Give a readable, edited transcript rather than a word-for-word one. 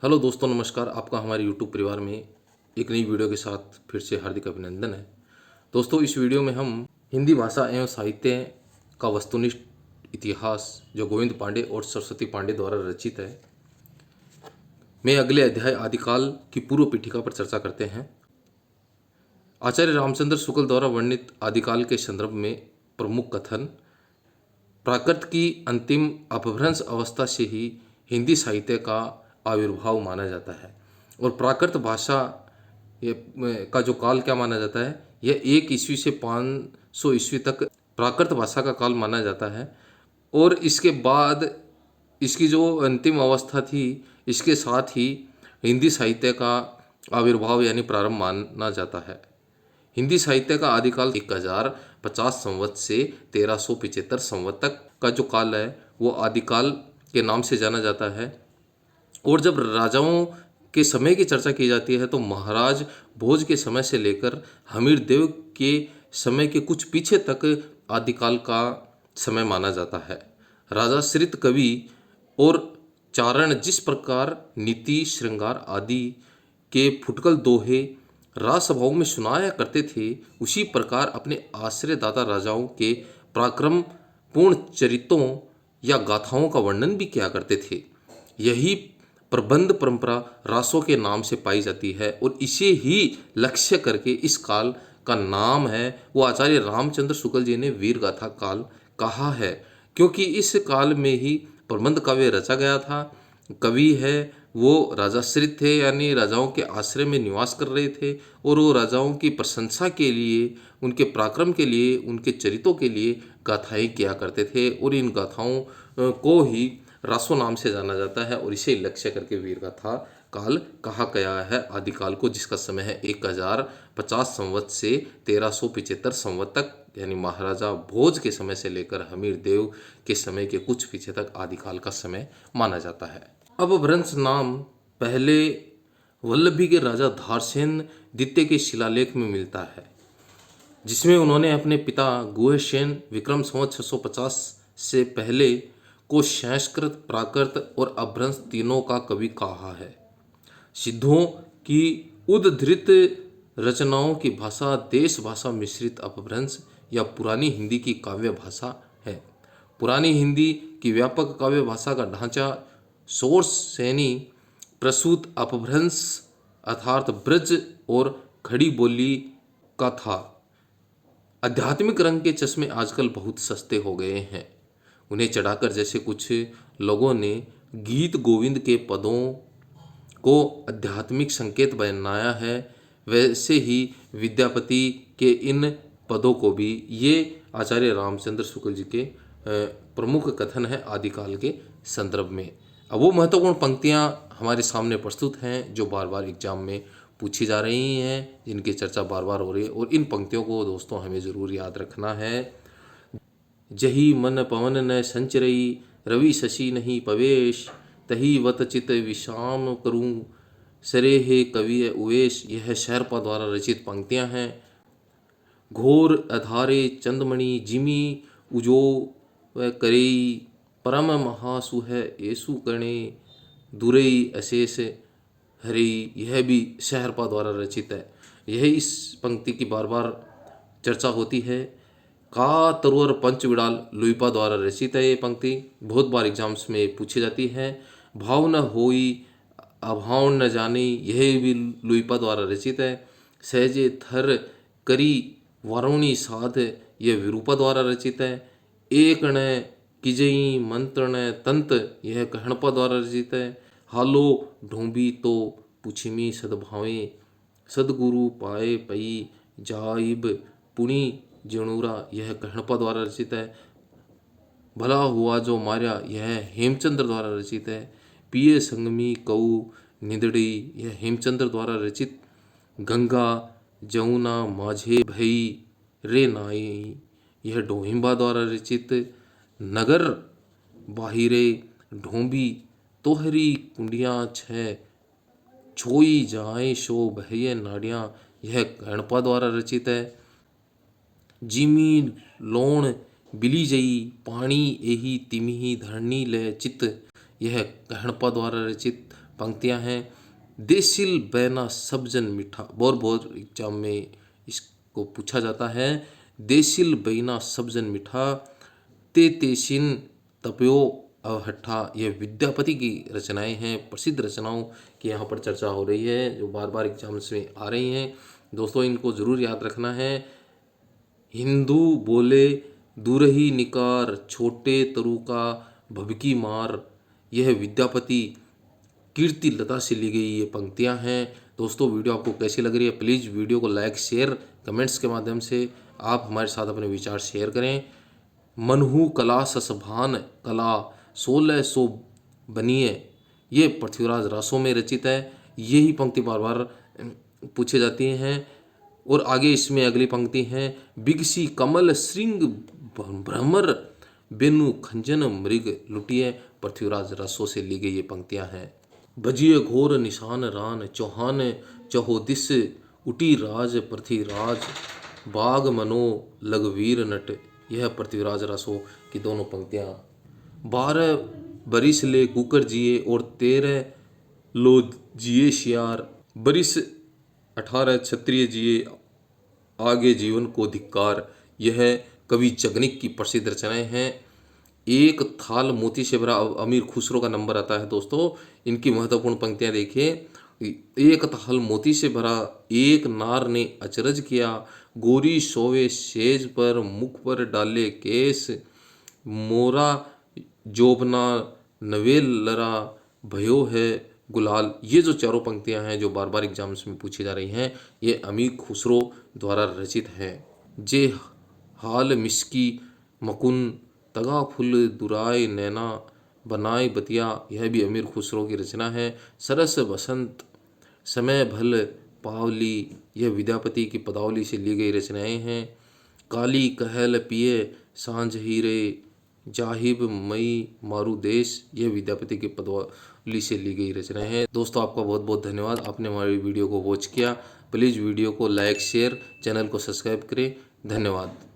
Hello दोस्तों, नमस्कार। आपका हमारे यूट्यूब परिवार में एक नई वीडियो के साथ फिर से हार्दिक अभिनंदन है। दोस्तों, इस वीडियो में हम हिंदी भाषा एवं साहित्य का वस्तुनिष्ठ इतिहास जो गोविंद पांडे और सरस्वती पांडे द्वारा रचित है में अगले अध्याय आदिकाल की पूर्व पीठिका पर चर्चा करते हैं। आचार्य रामचंद्र शुक्ल द्वारा वर्णित आदिकाल के संदर्भ में प्रमुख कथन प्राकृत की अंतिम अपभ्रंश अवस्था से ही हिंदी साहित्य का आविर्भाव माना जाता है। और प्राकृत भाषा का जो काल क्या माना जाता है, यह 1 ईस्वी से 500 ईस्वी तक प्राकृत भाषा का काल माना जाता है। और इसके बाद इसकी जो अंतिम अवस्था थी, इसके साथ ही हिंदी साहित्य का आविर्भाव यानी प्रारंभ माना जाता है। हिंदी साहित्य का आदिकाल 1050 संवत से 1375 संवत तक का जो काल है वो आदिकाल के नाम से जाना जाता है। और जब राजाओं के समय की चर्चा की जाती है तो महाराज भोज के समय से लेकर हमीर देव के समय के कुछ पीछे तक आदिकाल का समय माना जाता है। राजा श्रित कवि और चारण जिस प्रकार नीति श्रृंगार आदि के फुटकल दोहे राजसभाओं में सुनाया करते थे, उसी प्रकार अपने आश्रयदाता राजाओं के पराक्रम पूर्ण चरित्रों या गाथाओं का वर्णन भी किया करते थे। यही प्रबंध परंपरा रासों के नाम से पाई जाती है और इसे ही लक्ष्य करके इस काल का नाम है वो आचार्य रामचंद्र शुक्ल जी ने वीर गाथा काल कहा है, क्योंकि इस काल में ही प्रबंध काव्य रचा गया था। कवि है वो राजाश्रित थे, यानी राजाओं के आश्रय में निवास कर रहे थे और वो राजाओं की प्रशंसा के लिए, उनके पराक्रम के लिए, उनके चरित्रों के लिए गाथाएं किया करते थे। और इन गाथाओं को ही रासो नाम से जाना जाता है और इसे लक्ष्य करके वीर गाथा काल कहा गया है आदिकाल को, जिसका समय है 1050 संवत से 1375 संवत तक, यानी महाराजा भोज के समय से लेकर हमीर देव के समय के कुछ पीछे तक आदिकाल का समय माना जाता है। अब भ्रंश नाम पहले वल्लभी के राजा धारसेन द्वितीय के शिलालेख में मिलता है, जिसमें उन्होंने अपने पिता गुहेसेन विक्रम संवत 650 से पहले को संस्कृत, प्राकृत और अपभ्रंश तीनों का कवि कहा है। सिद्धों की उद्धृत रचनाओं की भाषा देश भाषा मिश्रित अपभ्रंश या पुरानी हिंदी की काव्य भाषा है। पुरानी हिंदी की व्यापक काव्य भाषा का ढांचा सोर्स सैनी प्रसूत अपभ्रंश अर्थात ब्रज और खड़ी बोली का था। आध्यात्मिक रंग के चश्मे आजकल बहुत सस्ते हो गए हैं, उन्हें चढ़ाकर जैसे कुछ लोगों ने गीत गोविंद के पदों को आध्यात्मिक संकेत बनाया है, वैसे ही विद्यापति के इन पदों को भी। ये आचार्य रामचंद्र शुक्ल जी के प्रमुख कथन है आदिकाल के संदर्भ में। अब वो महत्वपूर्ण पंक्तियां हमारे सामने प्रस्तुत हैं जो बार बार एग्जाम में पूछी जा रही हैं, जिनकी चर्चा बार बार हो रही है, और इन पंक्तियों को दोस्तों हमें ज़रूर याद रखना है। जही मन पवन न संचरई, रवि शशि नहीं पवेश, तही वत चित विषाम करूं, सरे हे कवि उवेश। यह शेरपा द्वारा रचित पंक्तियां हैं। घोर अधारे चंदमणि जिमी उजो व करई, परम महासुह येसु कणे, दुरई अशेष हरि। यह भी शेरपा द्वारा रचित है। यह इस पंक्ति की बार बार चर्चा होती है। का तरुअर पंच विडाल लुइपा द्वारा रचित है। ये पंक्ति बहुत बार एग्जाम्स में पूछी जाती है। भाव न होई अभाव न जाने, यह भी लुइपा द्वारा रचित है। सहजे थर करी वारुणी साध, यह विरूपा द्वारा रचित है। एक न किजई मंत्र न तंत, यह कहणपा द्वारा रचित है। हालो ढोंबी तो पुछिमी सद्भावे, सदगुरु पाए पई जाइब पुणी जणुरा, यह कहणपा द्वारा रचित है। भला हुआ जो मार्या, यह हेमचंद्र द्वारा रचित है। पिए संगमी कऊ निदड़ी, यह हेमचंद्र द्वारा रचित। गंगा जमुना माझे भई रे नाई, यह ढोहिंबा द्वारा रचित। नगर बाहिरे ढोंबी तोहरी कुंडियाँ छह, छोई जाए शो भय नाड़ियाँ, यह गणपा द्वारा रचित है। जिमी लोण बिली जई, पानी एही तिमिही धरणी ले चित, यह कहणपा द्वारा रचित। पंक्तियां हैं। देसिल बैना सब्जन मीठा, बोर एग्जाम में इसको पूछा जाता है। देसिल बैना सब्जन मीठा, ते तेसिन तपयो अवहट्ठा। यह विद्यापति की रचनाएं हैं, प्रसिद्ध रचनाओं की यहाँ पर चर्चा हो रही है जो बार बार एग्जाम्स में आ रही हैं। दोस्तों इनको ज़रूर याद रखना है। हिंदू बोले दूरही निकार, छोटे तरु का भभकी मार। यह विद्यापति कीर्ति लता से ली गई ये पंक्तियां हैं। दोस्तों वीडियो आपको कैसी लग रही है, प्लीज़ वीडियो को लाइक शेयर कमेंट्स के माध्यम से आप हमारे साथ अपने विचार शेयर करें। मनहु कला ससभान कला 1600 बनिए, ये पृथ्वीराज रासो में रचित है। यही पंक्ति बार बार पूछी जाती हैं। और आगे इसमें अगली पंक्ति है, बिगसी कमल श्रृंग भ्रमर बेनु खंजन मृग लुटिए। पृथ्वीराज रासो से ली गई ये पंक्तियां हैं। बजिए घोर निशान रान चौहान, चहोदिस उटी राज पृथ्वीराज, बाग मनो लघुवीर नट। यह पृथ्वीराज रासो की दोनों पंक्तियां। 12 बरिस ले कुकर जिए और 13 लो जिए शियार, बरिस 18 क्षत्रिय जिए आगे जीवन को धिक्कार। यह कवि जगनिक की प्रसिद्ध रचनाएं हैं। एक थाल मोती से भरा, अमीर खुसरो का नंबर आता है दोस्तों। इनकी महत्वपूर्ण पंक्तियां देखिए। एक थाल मोती से भरा, एक नार ने अचरज किया, गोरी सोवे सेज पर, मुख पर डाले केस, मोरा जोबना नवेल लरा, भयो है गुलाल। ये जो चारों पंक्तियां हैं जो बार बार एग्जाम्स में पूछी जा रही हैं, ये अमीर खुसरो द्वारा रचित है। जे हाल मिस्की मकुन, तगा फुल दुराय नैना, बनाए बतिया। यह भी अमीर खुसरो की रचना है। सरस बसंत समय भल पावली, यह विद्यापति की पदावली से ली गई रचनाएं हैं। काली कहल पिए सांझ हीरे, जाहिब मई मारू देश। यह विद्यापति की पदावली से ली गई रचनाएं हैं। दोस्तों आपका बहुत बहुत धन्यवाद, आपने हमारी वीडियो को वॉच किया। प्लीज़ वीडियो को लाइक शेयर, चैनल को सब्सक्राइब करें। धन्यवाद।